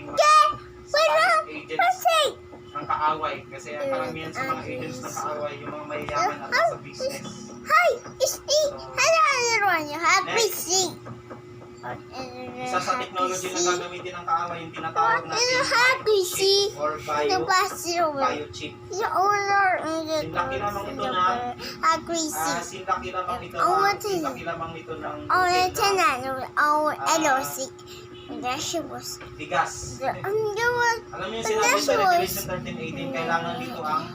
ating mga agents ng kaaway. Kasi ang karamihan sa mga agents ng kaaway, yung mga mayayaman at sa business. Hi, it's me. Hello, everyone. You have me sing. Isa sa technology na gagamitin ng kaaway, yung tinatawag natin happy chip or biochip. The owner Sinlaki lamang ito na sinlaki lamang ito ng bigas. Alam niyo yung sinabi sa Revelation 13:18, kailangan dito ang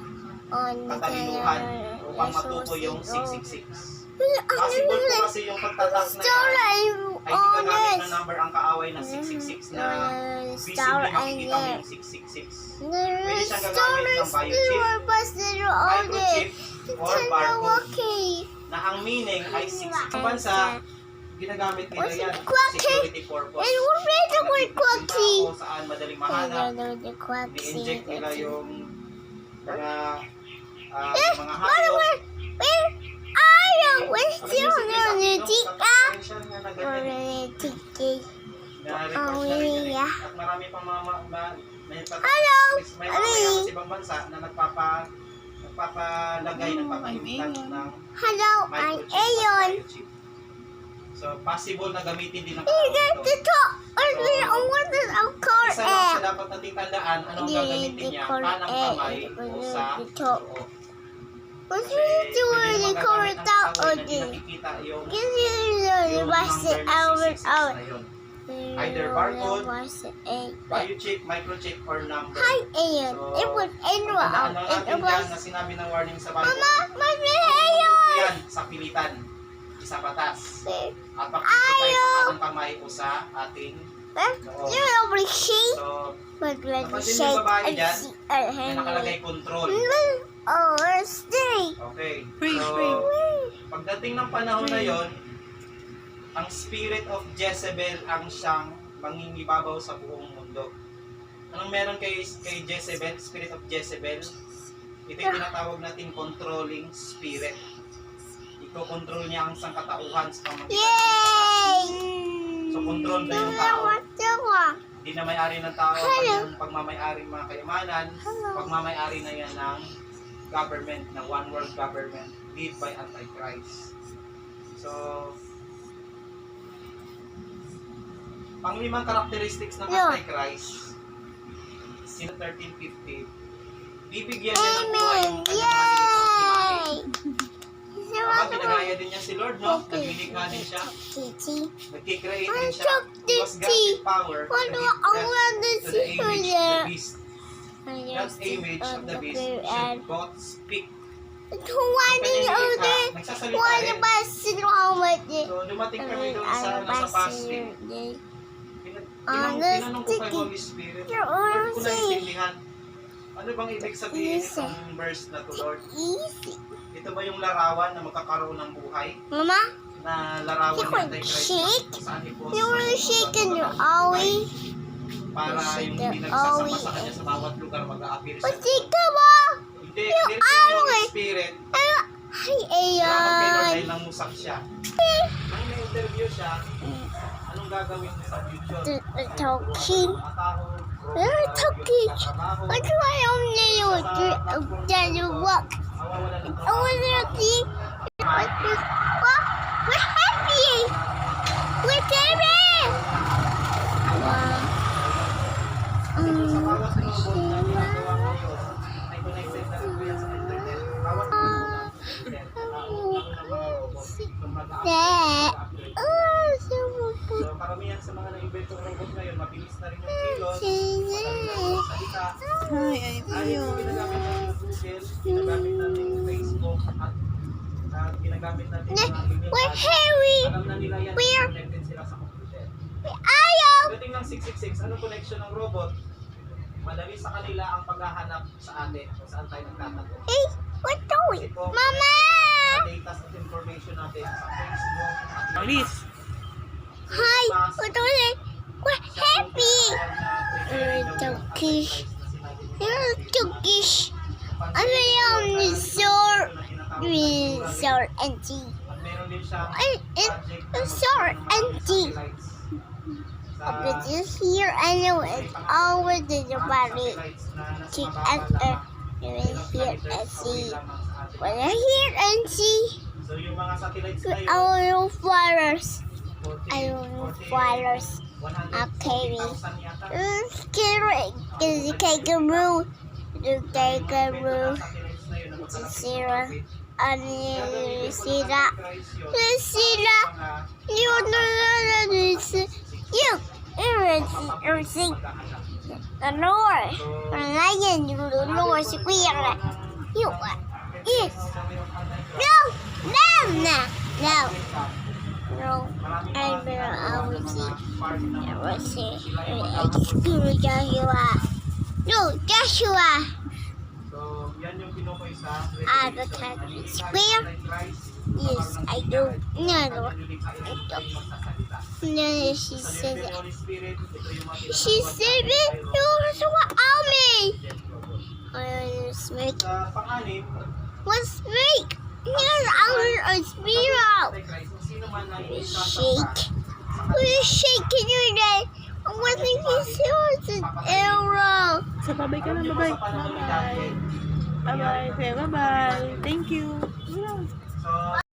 katalinuhan upang matuto yung 666. Possible po kasi yung pagtatak na yan ay di gagamit ng number ang kaaway na 666 na visibly makikita mo yung 666. Pwede siyang gagamit ng biochip or barcode na ang meaning ay 666. Sa bansa, ginagamit nila yan security purpose. Kung saan madaling mahanap, i-inject nila yung mga hayop. At marami pang may sa ibang bansa na nagpapalagay ng microchip. So, possible na gamitin din ang ito. Isa lang sa dapat nating tandaan, anong gagamitin niya? Kanang kamay o sa noo. Kasi pwede magamit ang kaaway na di nakikita yung number na 666 na yun. Either barcode, biochip, microchip, or number. So, tandaan lang natin yan na sinabi ng warning sa Bible. Yan sa pilitan, sa batas. At pakikita tayo sa ating kamay o sa ating noo. So, napansin yung babae dyan na nakalagay control. Okay. So, pagdating ng panahon na yon, ang spirit of Jezebel ang siyang mangingibabaw sa buong mundo. Anong meron kay Jezebel, spirit of Jezebel? Ito yung tinatawag natin controlling spirit. Iko-control niya ang sangkatauhan sa pamagitan ng batas. So, control na yung tao. Hindi na may-ari ng tao ang pagmamay-ari ng mga kayamanan. Pagmamay-ari na yan ng government, ng one world government led by Antichrist. So, panglimang characteristics ng Antichrist, in 1350, bibigyan niya ng buhay yung kanyang ginagaya din niya si Lord, no? Naglilikha din siya. Nagkikreate din siya. He was granted power to give death to the image of the beast. That image of the beast should both speak. Nagsasalita rin. So, dumating kami doon sa nasa fasting. Tinanong ko kay Holy Spirit, hindi ko naintindihan. Ano bang ibig sabihin itong verse na to, Lord? Ito ba yung larawan na magkakaroon ng buhay? Na larawan ni Antichrist? Saan i-post para yung hindi nagsasama sa kanya sa bawat lugar mag-a-appear siya? Hindi yung spirit. Kailangan kay Lord dahil namusak siya. Nang na-interview siya, anong gagawin mo sa future? Sa bawat robot na ginagawa ngayon, ay connected na rin po yan sa internet. Bawat robot na internet, naunang ng mga robot, kung mag-a-upgrade. So, karamihan sa mga na-inventong robot ngayon, mabilis na rin yung kilos, madali na yung salita. Ay, yung ginagamit natin yung Google, ginagamit natin yung Facebook, at ginagamit natin yung mga email. Alam na nila yan, connected sila sa computer. Pagdating ng 666, anong connection ng robot? Madali sa kanila ang paghahanap sa atin kung saan tayo nagtatago. Kasi po, data at information natin sa Facebook at Alice. meron din siyang project na satellites sa But this here, I know it's always in the body. Check after you hear and see. When I hear and see, So yung mga satellites na yun, I don't know flowers. I don't know flowers. 140,000 yata. Scary. Because you can't go move. You can't go Yung move. mga satellites na yun, na magkalapit Zero. sa orbit. And you see that. Mga You see that. You know you see. The Lord. Ngayon, yung Lord si Kuya nga. You what? Yes. No. No. No. No. No. I will always see. I will see. Excuse Joshua. No, Joshua. So, yan yung kinukoy sa Ah, the cat is where? Yes, I do. No. No, she said it. She said it. Joshua, me. I smoke. Sa pang-anim, What's smoke? Here's our spiral. sino man ang Shake. We're shaking your day. I wasn't serious an arrow. So, bye-bye ka na. Bye-bye. Bye-bye. Bye-bye. Okay, bye-bye. Thank you. So,